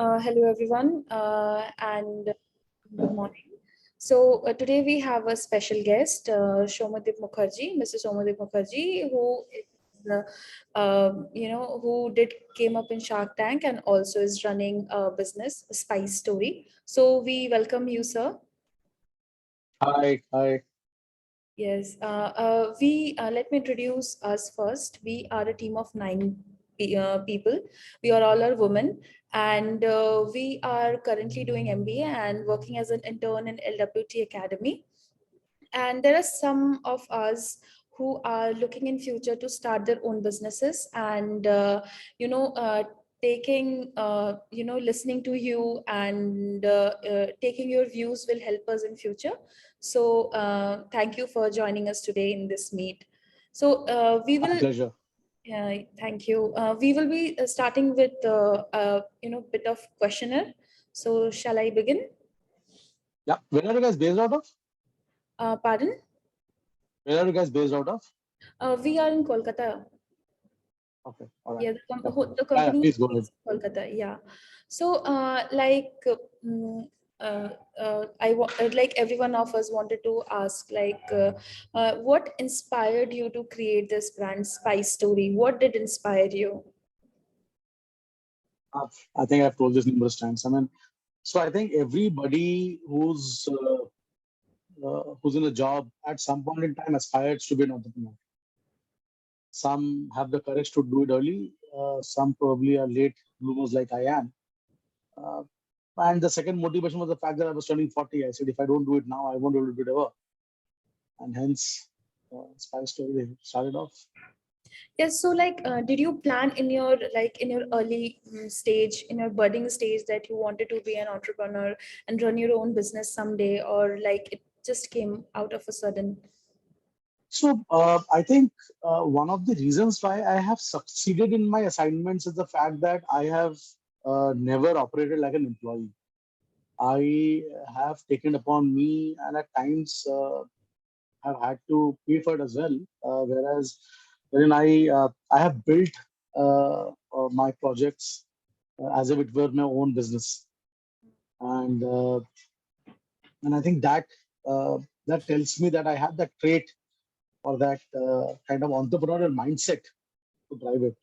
Hello, everyone, and good morning. So today we have a special guest, Soumyadeep Mukherjee, Mr. Soumyadeep Mukherjee, who is, who did came up in Shark Tank and also is running a business, Spice Story. So we welcome you, sir. Hi. Yes, we let me introduce us first. We are a team of nine people. We are all are women, and we are currently doing MBA and working as an intern in LWT Academy. And there are some of us who are looking in future to start their own businesses, and you know. Taking listening to you and taking your views will help us in future. So thank you for joining us today in this meet. So we My will pleasure. thank you. We will be starting with bit of questionnaire. So shall I begin? Yeah. Where are you guys based out of? Pardon? Where are you guys based out of? We are in Kolkata. Okay. All right. Yeah, Yeah. the Yeah, company please go ahead. is Kolkata. Yeah. So, mm, like every one of us wanted to ask, what inspired you to create this brand Spice Story? What did inspire you? I think I've told this numerous times. So I think everybody who's in a job at some point in time aspires to be an entrepreneur. Some have the courage to do it early. Some probably are late bloomers like I am. Uh, and the second motivation was the fact that I was turning 40. I said, if I don't do it now, I won't be able to do it ever. And hence, Spice Story started off. Yes. So, did you plan in your early stage, in your budding stage, that you wanted to be an entrepreneur and run your own business someday, or like it just came out of a sudden? So I think one of the reasons why I have succeeded in my assignments is the fact that I have never operated like an employee. I have taken upon me and at times have had to pay for it as well. Whereas wherein I have built my projects as if it were my own business, and uh, and I think that tells me that I have that trait or that kind of entrepreneurial mindset to drive it.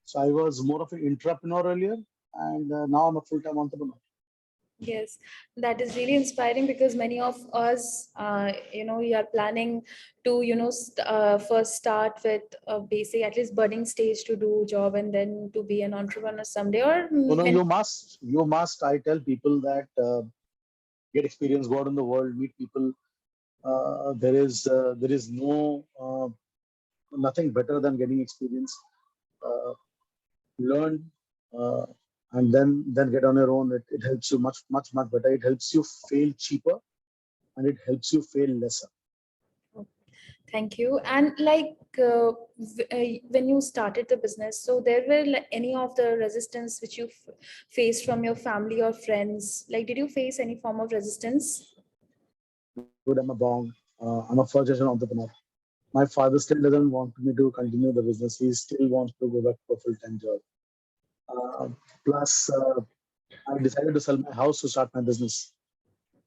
So I was more of an entrepreneur earlier, and now I'm a full-time entrepreneur. Yes, that is really inspiring because many of us, we are planning to, first start with a basic, at least budding stage to do job and then to be an entrepreneur someday or No, many. you must. I tell people that get experience, go out in the world, meet people. There is no nothing better than getting experience. Uh, Learn, uh, and then get on your own. It helps you much better. It helps you fail cheaper, and it helps you fail lesser. Thank you. And when you started the business, so there were like any of the resistance which you faced from your family or friends? Like, did you face any form of resistance? Dude, I'm a first generation entrepreneur. My father still doesn't want me to continue the business. He still wants to go back to a full-time job. Uh, Plus, I decided to sell my house to start my business.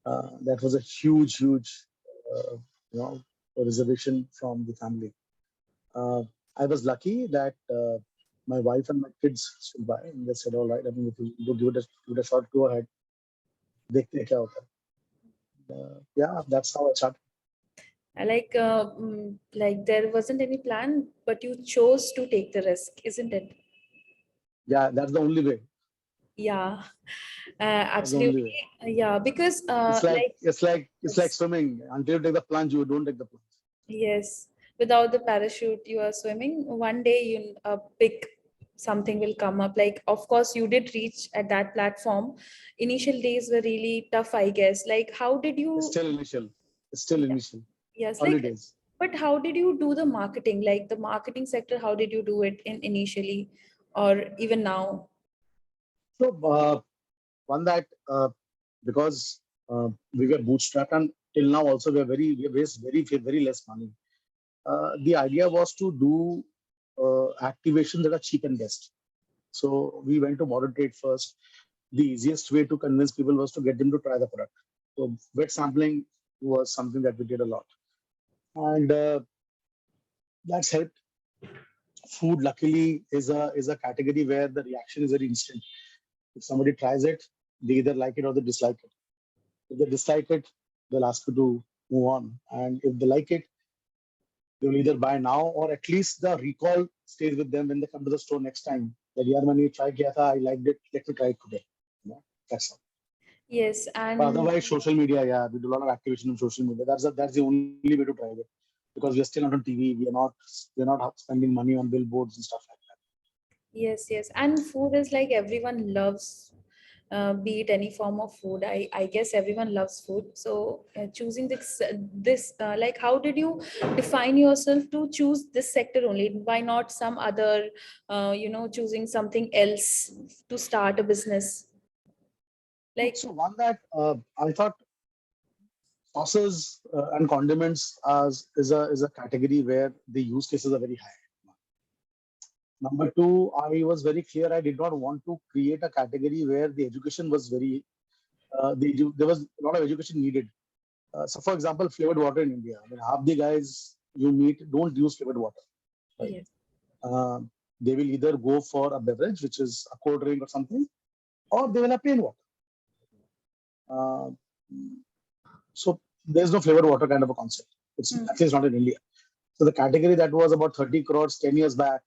That was a huge, uh, you know, reservation from the family. Uh, I was lucky that my wife and my kids stood by and they said, "All right, I mean, if you give it a shot, go ahead. They take care of it." Yeah, that's how I started. Like there wasn't any plan, but you chose to take the risk, isn't it? Yeah, that's the only way. Yeah, That's the only way. absolutely. Yeah, because It's like swimming. Until you take the plunge, you don't take the plunge. yes, without the parachute, you are swimming. One day, a big something will come up. Like, of course, you did reach at that platform. Initial days were really tough, I guess. Like, how did It's you? still initial. It's still Yeah, initial. yes, Early like, days. but how did you do the marketing? Like the marketing sector, how did you do it in initially, or even now? So one that because we were bootstrapped and till now also we raised very less money. The idea was to do activations that are cheap and best. So we went to modern trade first. the easiest way to convince people was to get them to try the product. So wet sampling was something that we did a lot, and that's helped. Food, luckily, is a category where the reaction is very instant. If somebody tries it, they either like it or they dislike it. If they dislike it, they'll ask you to move on, and if they like it, they will either buy now or at least the recall stays with them when they come to the store next time. That yaar maine try kiya tha, I liked it. Let me try it today. Yeah, that's all. Yes, But and otherwise, social media, yeah, we do a lot of activation on social media. That's the only way to drive it, because we are still not on TV. We're not spending money on billboards and stuff like that. yes, yes, and food is like everyone loves, be it any form of food. I guess everyone loves food. So choosing this like, how did you define yourself to choose this sector only? Why not some other, choosing something else to start a business? Like, So one that I thought sauces and condiments is a category where the use cases are very high. Number two, I was very clear I did not want to create a category where the education was very there was a lot of education needed. So, for example, flavored water in India. I mean, half the guys you meet don't use flavored water, right? yes, Uh, they will either go for a beverage, which is a cold drink or something, or they will have plain water. Uh, so there's no flavored water kind of a concept. It's mm, at least not in India. So the category that was about 30 crores 10 years back,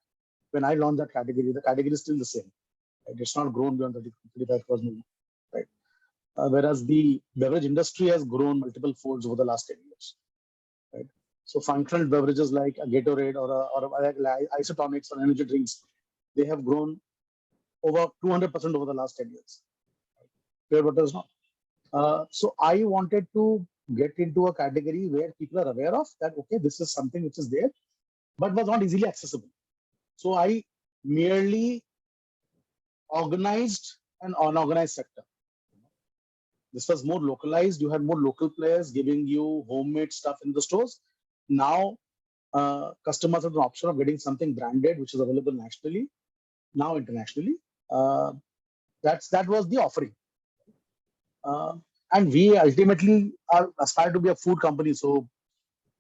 when I launched that category, the category is still the same. Right? It's not grown beyond 30, 35 crores maybe, right? Whereas the beverage industry has grown multiple folds over the last 10 years, right? So functional beverages like a Gatorade or isotonics or energy drinks, they have grown over 200% over the last 10 years. Pure water is not. So I wanted to get into a category where people are aware of that, okay, this is something which is there, but was not easily accessible. So I merely organized an unorganized sector. This was more localized. You had more local players giving you homemade stuff in the stores. Now, customers have the option of getting something branded, which is available nationally, now internationally. Uh, that was the offering. Uh, and we ultimately are aspire to be a food company. So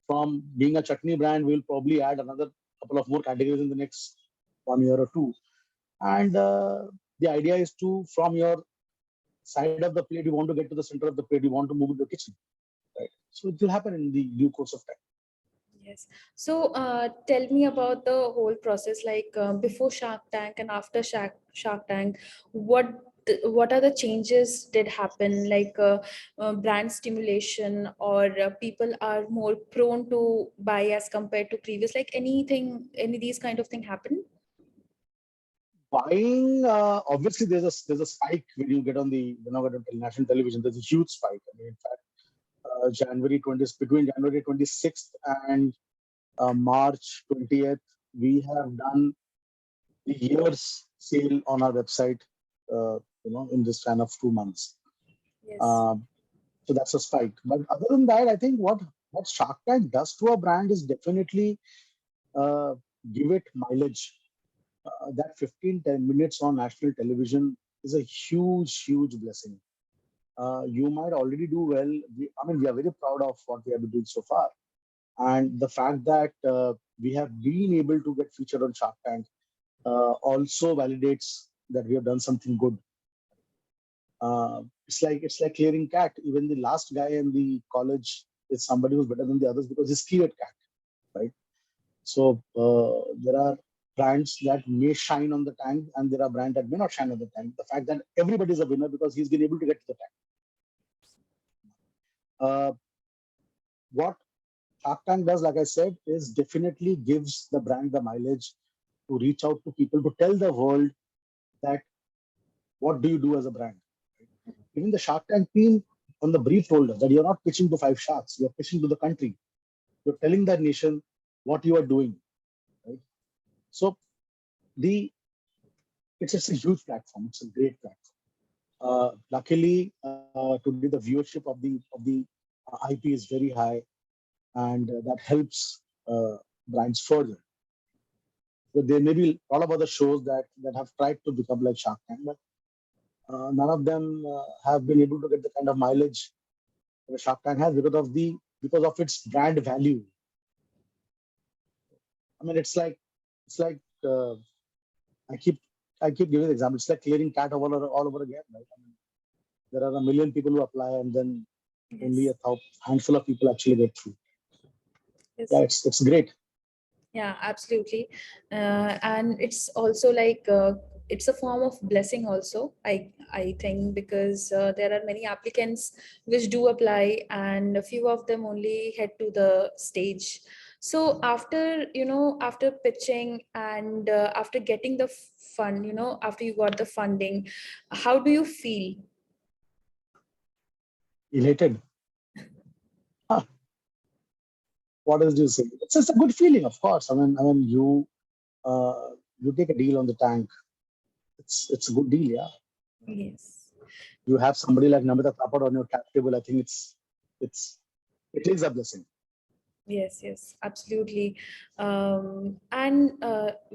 from being a chutney brand, we'll probably add another couple of more categories in the next 1 year or two. And the idea is to, from your side of the plate, you want to get to the center of the plate, you want to move into the kitchen, right? So it will happen in the due course of time. yes. So tell me about the whole process, like before Shark Tank and after Shark Tank, what are the changes did happen? Like brand stimulation, or people are more prone to buy as compared to previous? Like any these kind of thing happen? Buying, obviously, there's a spike when you get on the when you get on national television. There's a huge spike. I mean, in fact, January 20th, between January 26th and March 20th, we have done the year's sale on our website. In this span of 2 months. Yes. Uh, so that's a spike. But other than that, I think what Shark Tank does to a brand is definitely uh, give it mileage. That 15-10 minutes on national television is a huge blessing. You might already do well. We are very proud of what we have been doing so far, and the fact that we have been able to get featured on Shark Tank also validates that we have done something good. It's like clearing cat. Even the last guy in the college is somebody who's better than the others because he's cleared cat, right? So there are brands that may shine on the tank, and there are brands that may not shine on the tank. The fact that everybody is a winner because he's been able to get to the tank. What Shark Tank does, like I said, is definitely gives the brand the mileage to reach out to people to tell the world that what do you do as a brand. Even the Shark Tank team on the brief told us that you're not pitching to five sharks, you're pitching to the country. You're telling that nation what you are doing. Right? So the it's a huge platform. It's a great platform. Luckily, today the viewership of the IP is very high, and that helps brands further. But there may be a lot of other shows that have tried to become like Shark Tank, but None of them have been able to get the kind of mileage that Shark Tank has because of its brand value. I mean, it's like I keep I keep giving the example. It's like clearing cat all over again, right? I mean, there are a million people who apply, and then only Yes. a handful of people actually get through. Yeah, Yes. it's great. Yeah, absolutely. And it's also like it's a form of blessing also, I think, because there are many applicants which do apply and a few of them only head to the stage. So after, after pitching and after getting the fund, after you got the funding, how do you feel? Elated. Huh, what else do you say? It's just a good feeling, of course. I mean, you take a deal on the tank. It's a good deal, yeah. Yes. You have somebody like Namita Thapar on your cap table. I think it's it is a blessing. Yes, yes, absolutely. And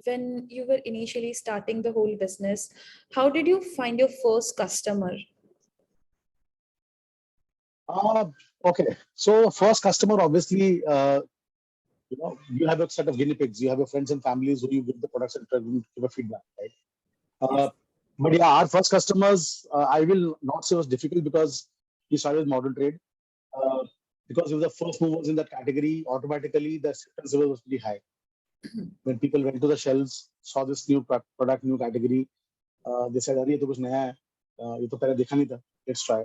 when you were initially starting the whole business, how did you find your first customer? Uh, okay. So first customer, obviously, you have a set of guinea pigs. You have your friends and families who you give the products and try to give a feedback, right? Uh, Yes. but yeah, our first customers, I will not say was difficult because we started with modern trade. Uh, because we were the first movers in that category, automatically the acceptance level was pretty high. When people went to the shelves, saw this new product, new category, they said, "अरे ये तो कुछ नया है, ये तो पहले देखा नहीं था. Let's try."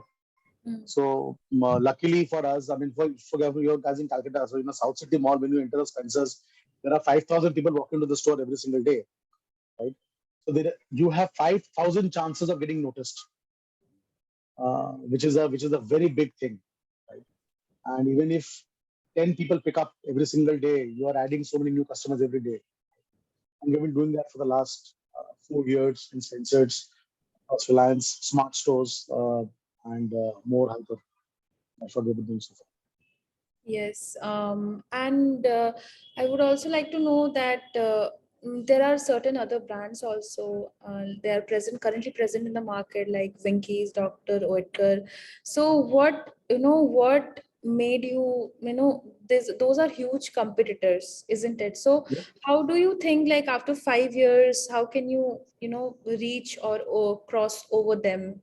Mm. So luckily for us, I mean, for your guys in Calcutta, so South City Mall, when you enter the Spencers, there are 5,000 people walking to the store every single day, right? So you have 5,000 chances of getting noticed, which is a very big thing, right? And even if 10 people pick up every single day, you are adding so many new customers every day. And we've been doing that for the last 4 years in Spencer's, Reliance, Smart Stores, and more hyper. That's what we've been doing so far. Yes, and I would also like to know that there are certain other brands also. They are currently present in the market, like Winkies, Dr. Oetker. So, what made you, those are huge competitors, isn't it? So, Yeah. how do you think, like after 5 years, how can you, reach or cross over them?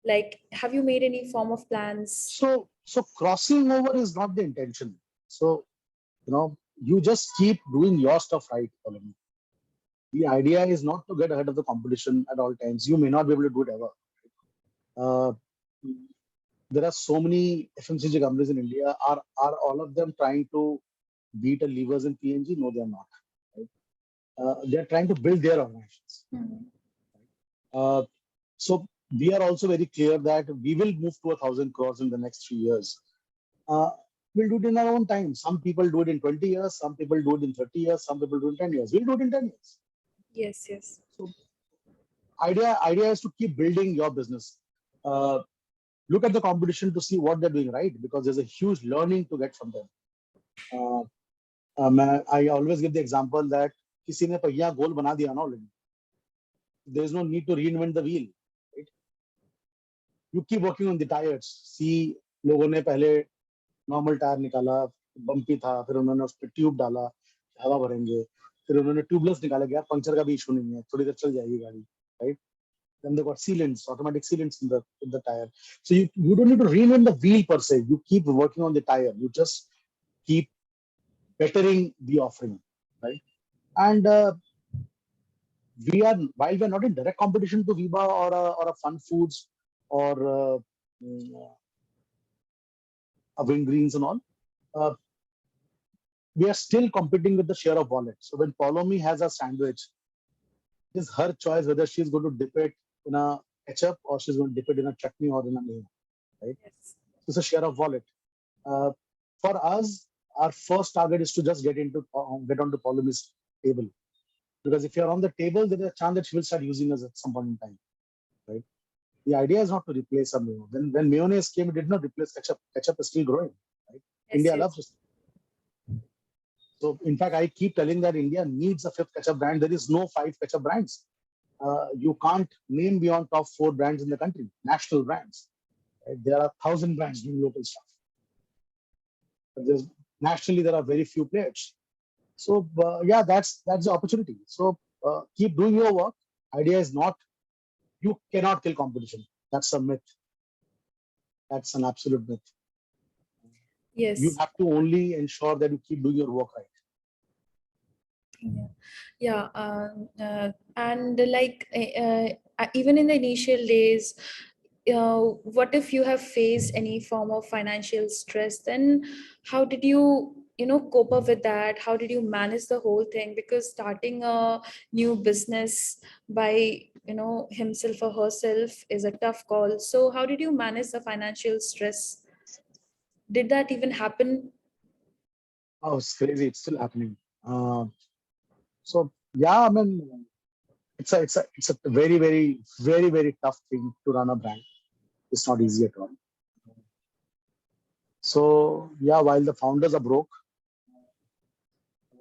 Like, have you made any form of plans? So crossing over is not the intention. So, you just keep doing your stuff right, Colin. The idea is not to get ahead of the competition at all times. You may not be able to do it ever. Uh, there are so many FMCG companies in India. Are all of them trying to beat a levers in PNG? No, they're not. Right? They're trying to build their organizations. Mhm. Uh, so we are also very clear that we will move to 1,000 crores in the next 3 years. Uh, we'll do it in our own time. Some people do it in 20 years, some people do it in 30 years, some people do it in 10 years. We'll do it in 10 years. Yes, yes. So idea is to keep building your business. Uh, Look at the competition to see what they're doing right, because there's a huge learning to get from them. Uh, I always give the example that किसी ने पहिया गोल बना दिया ना already. There is no need to reinvent the wheel. Right? You keep working on the tires. See, लोगों ने पहले normal tyre निकाला, बम्पी था, फिर उन्होंने उस पर ट्यूब डाला, हवा भरेंगे, फिर उन्होंने ट्यूबलेस निकाला, गया पंचर का भी इशू नहीं है, थोड़ी देर चल जाएगी गाड़ी, right? Then they got sealants, automatic sealants in the tire. So you don't need to reinvent the wheel per se. You keep working on the tire. You just keep bettering the offering, right? And while we're not in direct competition to Viva or a Fun Foods or a Wing Greens and all, uh, we are still competing with the share of wallet. So when Paulomi has a sandwich, it is her choice whether she's going to dip it in a ketchup or she's going to dip it in a chutney or in a mayo, right? Yes. So it's a share of wallet. Uh, for us, our first target is to just get onto Paulomi's table, because if you're on the table, there is a chance that she will start using us at some point in time, right? The idea is not to replace a mayo. When mayonnaise came, it did not replace ketchup. Ketchup is still growing, right? Yes, India yes. loves it. So in fact, I keep telling that India needs a fifth ketchup brand. There is no five ketchup brands. You can't name beyond top four brands in the country, national brands. Right? There are 1,000 brands doing local stuff. But nationally, there are very few players. So yeah, that's the opportunity. So keep doing your work. Idea is not you cannot kill competition. That's a myth. That's an absolute myth. You Yes. have to only ensure that you keep doing your work right. Yeah, yeah, and like even in the initial days, what if you have faced any form of financial stress? Then how did you, cope up with that? How did you manage the whole thing? Because starting a new business by, himself or herself is a tough call. So how did you manage the financial stress? Did that even happen? Oh, it's crazy. It's still happening. Uh, so yeah, I mean, it's a very very tough thing to run a brand. It's not easy at all. So yeah, while the founders are broke,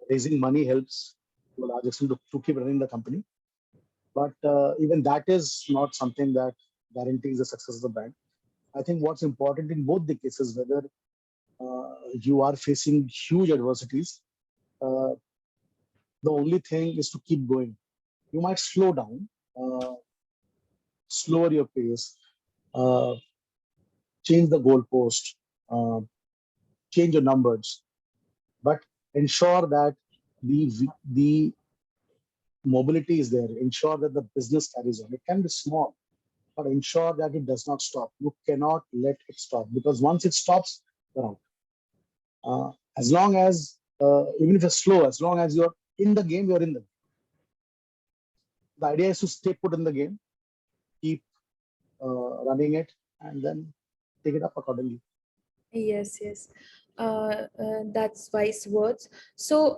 raising money helps to a large extent to keep running the company. But even that is not something that guarantees the success of the brand. I think what's important in both the cases, whether you are facing huge adversities, uh, the only thing is to keep going. You might slow down, uh, slower your pace, uh, change the goalpost, uh, change your numbers, but ensure that the mobility is there. Ensure that the business carries on. It can be small, but ensure that it does not stop. You cannot let it stop because once it stops, you're out. As long as, even if it's slow, as long as you're in the game, you're in the game. The idea is to stay put in the game, keep running it, and then take it up accordingly. Yes, yes. That's wise words. So,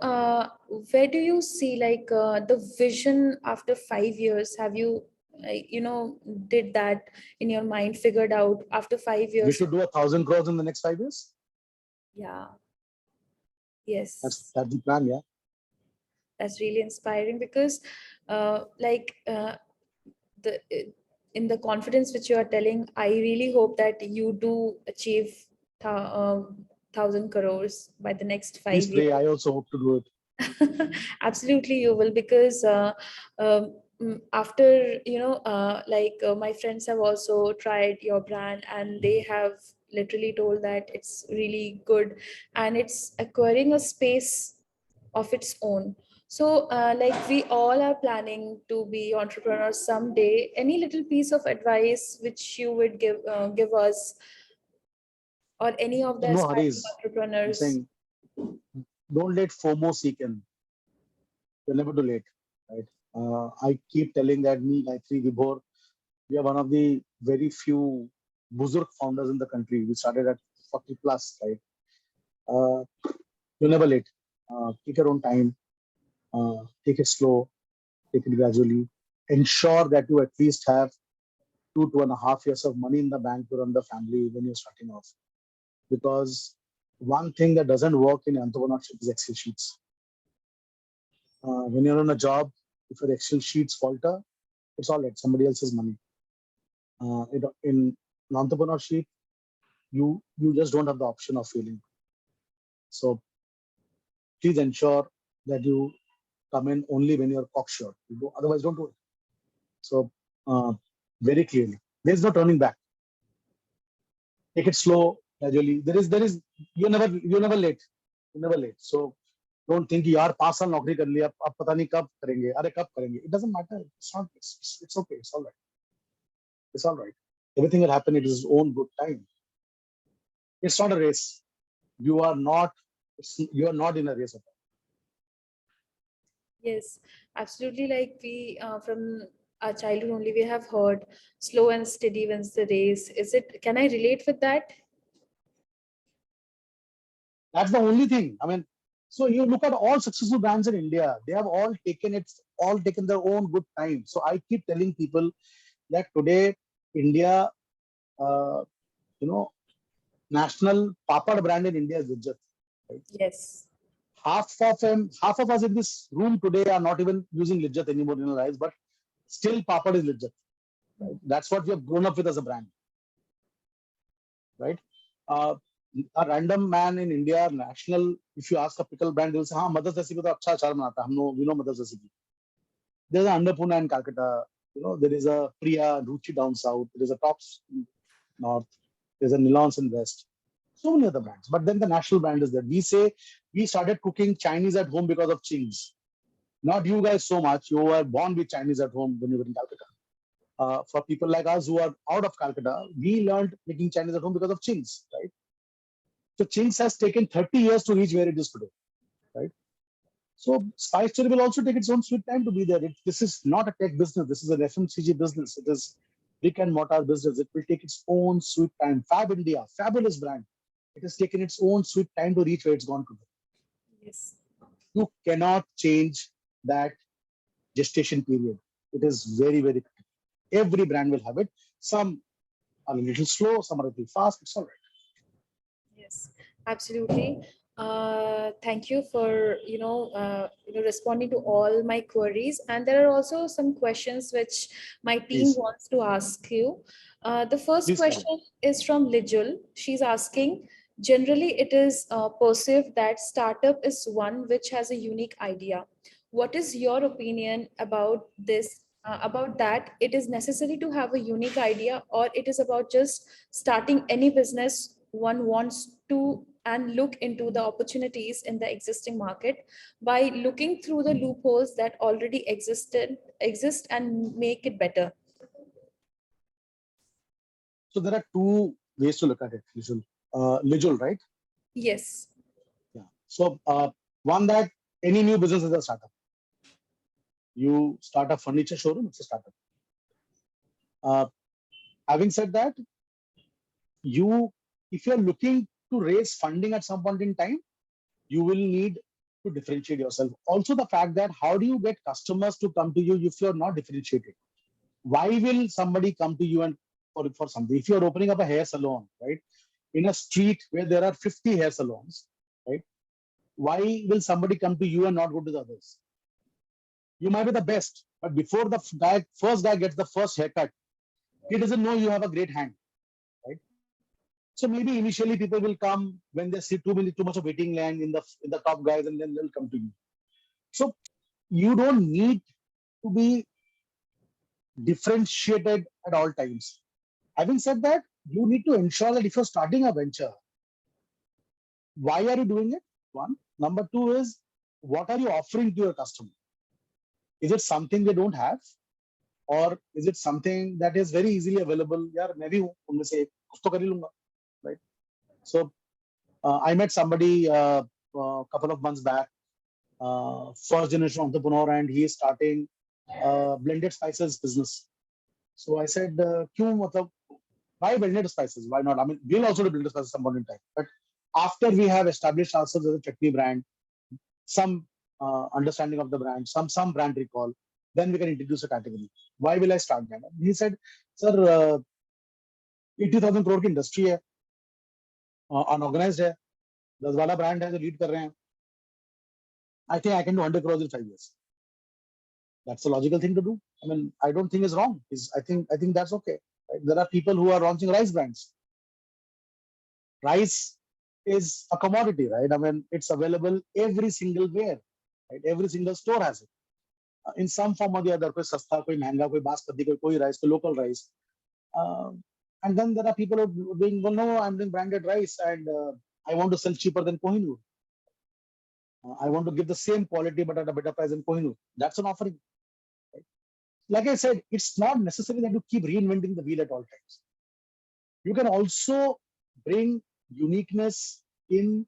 where do you see like the vision after 5 years? Have you, did that in your mind, figured out after five We years? should do 1,000 crores in the next 5 years. Yeah, That's yes. that's the plan. Yeah. That's really inspiring because, like, the in the confidence which you are telling, I really hope that you do achieve 1,000 crores by the next Please five pray. years. I also hope to do it. Absolutely, you will, because after, like my friends have also tried your brand and they have literally told that it's really good and it's acquiring a space of its own. So, like we all are planning to be entrepreneurs someday. Any little piece of advice which you would give us or any of the No aspiring hurries. I'm entrepreneurs? saying don't let FOMO seek in. You're never too late, right? I keep telling that me, Gayatri, Vibhor, we are one of the very few Buzurg founders in the country. We started at 40 plus, right? Uh, you're never late. Take your own time. Take it slow. Take it gradually. Ensure that you at least have 2.5 years of money in the bank to run the family when you're starting off. Because one thing that doesn't work in entrepreneurship is Excel sheets. When you're on a job, if your Excel sheets falter, it's all right. Somebody else's money. In entrepreneurship, you just don't have the option of failing. So please ensure that you come in only when you're cocksure. Otherwise, don't do it. So very clearly, there's no turning back. Take it slow, gradually. There is you're never late. You're never late. So don't think यार 5 साल नौकरी कर लिया अब पता नहीं कब करेंगे अरे कब करेंगे. It doesn't matter. It's okay. It's all right. It's all right. Everything will happen at its own good time. It's not a race. You are not. You are not in a race at all. Yes, absolutely. Like we, from our childhood only, we have heard slow and steady wins the race. Is it, can I relate with that? That's the only thing. I mean, so you look at all successful brands in India. They have all taken their own good time. So I keep telling people that today, India, uh, you know, national papad brand in India is Lijjat. Right? Yes. Half of us in this room today are not even using Lijjat anymore in our lives, but Still papad is lijjat. Right? That's what we have grown up with as a brand. Right? Uh, a random man in India, national, if you ask a pickle brand, they'll say, "हाँ Mother's Recipe तो अच्छा अचार बनाता है, हम know we know Mother's Recipe." There's an Annapurna in Calcutta. There is a Priya Ruchi down south. There is a Tops in north. There's a Nilons in west. So many other brands. But then the national brand is there. We say we started cooking Chinese at home because of Ching's. Not you guys so much. You were born with Chinese at home when you were in Calcutta. For people like us who are out of Calcutta, we learned making Chinese at home because of Ching's, right? So Ching's has taken 30 years to reach where it is today, right? So Spice Story will also take its own sweet time to be there. This is not a tech business. This is an FMCG business. It is brick and mortar business. It will take its own sweet time. Fab India, fabulous brand. It has taken its own sweet time to reach where it's gone today. Yes. You cannot change that gestation period. It is very, very critical. Every brand will have it. Some are a little slow, some are a little fast. It's all right. Yes, absolutely. Thank you for responding to all my queries. And there are also some questions which my team Please, wants to ask you. The first please carry. question is from Lijul. She's asking, generally it is perceived that startup is one which has a unique idea. What is your opinion about this? About that, it is necessary to have a unique idea, or it is about just starting any business one wants to and look into the opportunities in the existing market by looking through the loopholes that already exist and make it better. So there are two ways to look at it, Lijul, right? Yes. Yeah. So one, that any new business is a startup. You start a furniture showroom, it's a startup. Having said that, if you're looking to raise funding at some point in time, you will need to differentiate yourself. Also, the fact that how do you get customers to come to you if you're not differentiated? Why will somebody come to you and for something? If you're opening up a hair salon, right, in a street where there are 50 hair salons, right, why will somebody come to you and not go to the others? You might be the best, but before the first guy gets the first haircut, he doesn't know you have a great hand, right? So maybe initially people will come when they see too much of waiting line in the top guys, and then they'll come to you. So you don't need to be differentiated at all times. Having said that, you need to ensure that if you're starting a venture, why are you doing it? One. Number two is, what are you offering to your customer? Is it something they don't have? Or is it something that is very easily available? यार मैं भी हूँ उनमें से कुछ तो कर ही लूंगा, right? So I met somebody a couple of months back, first generation entrepreneur, and he is starting blended spices business. So I said, क्यों मतलब why blended spices? Why not? I mean, we'll also do blended spices some point in time. But after we have established ourselves as a chutney brand, some understanding of the brand, some brand recall, then we can introduce a category. Why will I start that? He said, sir, 80,000 crore की industry है, unorganized है, 10 वाला brand है जो lead कर रहे हैं. I think I can do 100 crores in 5 years. That's a logical thing to do. I mean, I don't think it's wrong. I think that's okay. Right? There are people who are launching rice brands. Rice is a commodity, right? I mean, it's available every single where, right? Every single store has it. In some form or the other, koi sasta, koi महंगा, koi basmati, koi rice, koi local rice. And then there are people who are doing, well, no, I'm doing branded rice and I want to sell cheaper than Kohinoor. I want to give the same quality but at a better price than Kohinoor. That's an offering. Right? Like I said, it's not necessary that you keep reinventing the wheel at all times. You can also bring uniqueness in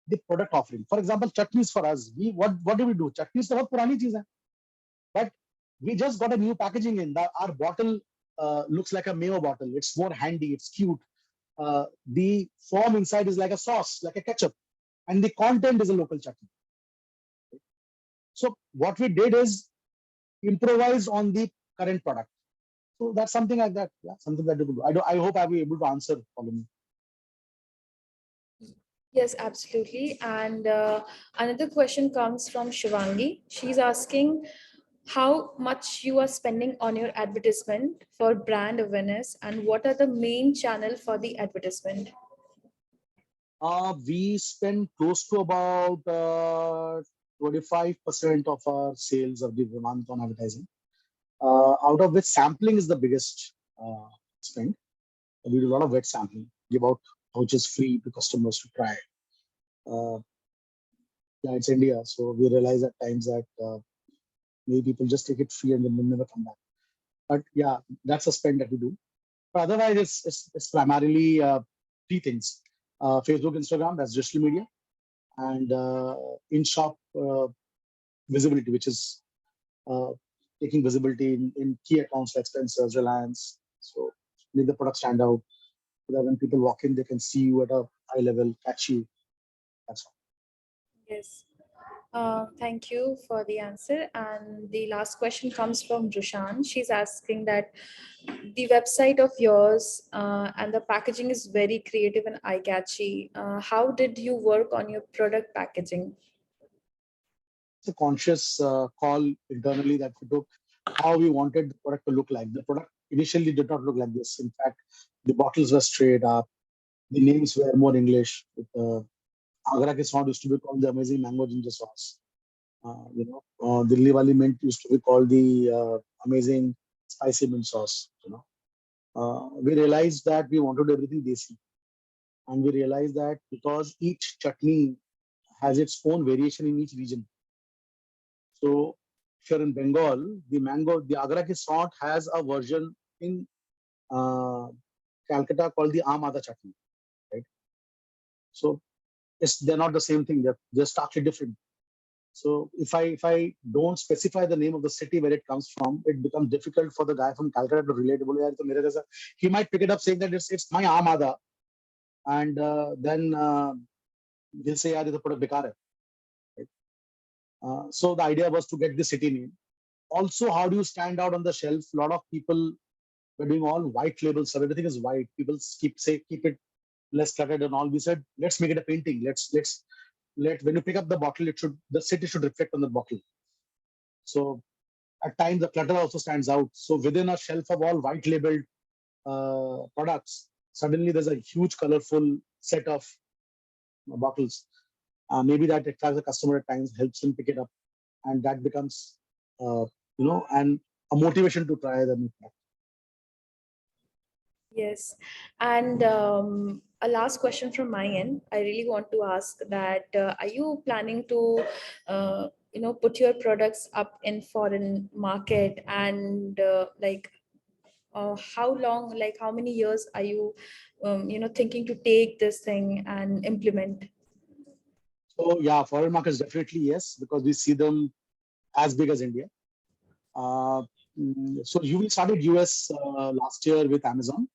the product offering. For example, chutneys for us, what do we do? Chutneys are purani cheez hai. But we just got a new packaging in. Our bottle looks like a mayo bottle. It's more handy. It's cute. The form inside is like a sauce, like a ketchup, and the content is a local chutney. So what we did is improvise on the current product. So that's something like that. Yeah, something that you could do. I hope I'll be able to answer all of you. Yes, absolutely. And another question comes from Shivangi. She's asking, how much you are spending on your advertisement for brand awareness, and what are the main channel for the advertisement? We spend close to about 25% of our sales of the month on advertising, out of which sampling is the biggest spend. We do a lot of wet sampling, give out vouchers free to customers to try. Uh, yeah, it's India, so we realize at times that maybe people just take it free and then never come back. But yeah, that's a spend that we do. But otherwise, it's primarily three things: Facebook, Instagram, that's digital media, and in-shop visibility, which is uh, taking visibility in key accounts like Spencer's, Reliance. So make the product stand out so that when people walk in, they can see you at a high level, catch you. That's all. Yes. Thank you for the answer. And the last question comes from Rushan. She's asking that the website of yours and the packaging is very creative and eye-catchy. How did you work on your product packaging? It's a conscious call internally that we took how we wanted the product to look like. The product initially did not look like this. In fact, the bottles were straight up. The names were more English. Agra ke song used to be called the amazing mango ginger sauce. Dilli wali mint used to be called the amazing spicy mint sauce. We realized that we wanted everything desi, and we realized that because each chutney has its own variation in each region. So if you're in Bengal, the Agra ke salt has a version in uh, Calcutta called the Amada chutney, right? So they're not the same thing. They're starkly different. So if I don't specify the name of the city where it comes from, it becomes difficult for the guy from Calcutta to relate. He might pick it up saying that it's my Amada, and then he'll say, "Yeah, this product bekar hai." Right? So the idea was to get the city name. Also, how do you stand out on the shelf? A lot of people were doing all white labels, so everything is white. People keep it less cluttered and all. We said, let's make it a painting. Let when you pick up the bottle, the city should reflect on the bottle. So at times the clutter also stands out. So within a shelf of all white labeled products, suddenly there's a huge colorful set of bottles. Maybe that attracts the customer at times, helps him pick it up, and that becomes, and a motivation to try the new product. Yes. And a last question from my end. I really want to ask that are you planning to, put your products up in foreign market, and how long, like how many years are you, thinking to take this thing and implement? So yeah, foreign markets definitely yes, because we see them as big as India. Uh, so we started US last year with Amazon.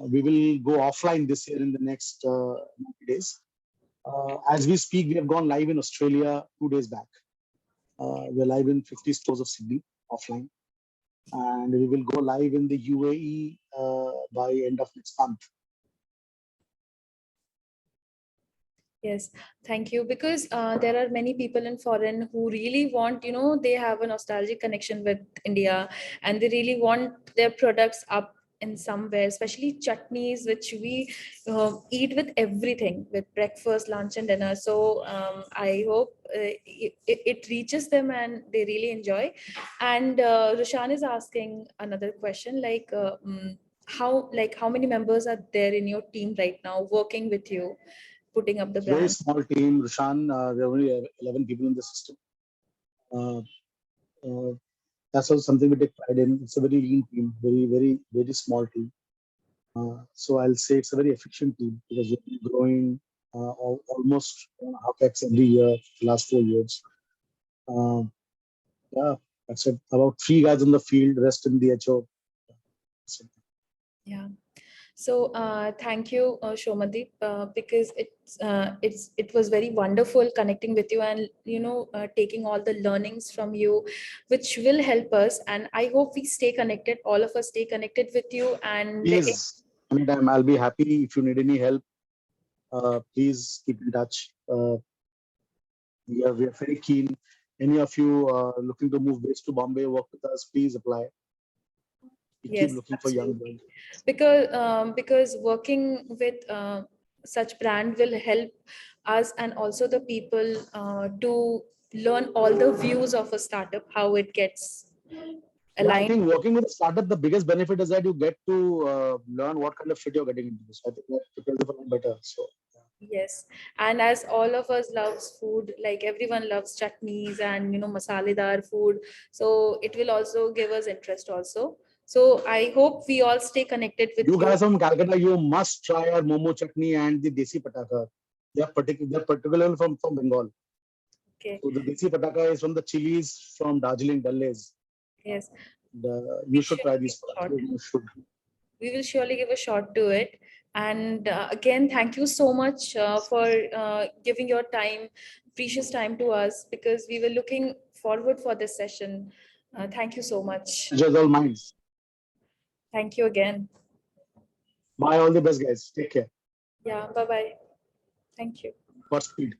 We will go offline this year in the next 90 days. As we speak, we have gone live in Australia 2 days back. We're live in 50 stores of Sydney offline, and we will go live in the UAE by end of next month. Yes, thank you. Because there are many people in foreign who really want, they have a nostalgic connection with India, and they really want their products up in somewhere, especially chutneys, which we eat with everything, with breakfast, lunch, and dinner. So I hope it reaches them and they really enjoy. And Rushan is asking another question, how many members are there in your team right now working with you, putting up the It's a very brand? small team, Rushan. There are only 11 people in the system. Uh, uh, that's also something we take pride in. It's a very lean team, very, very, very small team. So I'll say it's a very efficient team because we've been growing almost half X every year for the last 4 years. Uh, yeah, that's it. About three guys in the field, rest in the HO. Yeah. So thank you, Shomadeep, because it was very wonderful connecting with you, and taking all the learnings from you, which will help us. And I hope we stay connected. All of us stay connected with you. And Please, anytime I'll be happy. If you need any help, please keep in touch. We are very keen Any of you looking to move base to Bombay, work with us, please apply. We keep Yes, looking for young blood. absolutely. Because working with such brand will help us and also the people to learn all the views of a startup, how it gets Yeah, I aligned. think working with a startup, the biggest benefit is that you get to learn what kind of shit you're getting into. So I think that prepares you for a lot better. So Yes, and as all of us loves food, like everyone loves chutneys and masaledar food, so it will also give us interest also. So I hope we all stay connected with you you. guys from Calcutta, you must try our momo chutney and the desi pataka. They're particularly from Bengal. Okay. So the desi pataka is from the chilies from Darjeeling, Dal. Yes, we You should try surely give these a products. shot. You should. We will surely give a shot to it. And again, thank you so much for giving your time, precious time to us, because we were looking forward for this session. Thank you so much. Pleasure's all mine. Thank you again. Bye, all the best, guys. Take care. Yeah, bye bye. Thank you. Godspeed.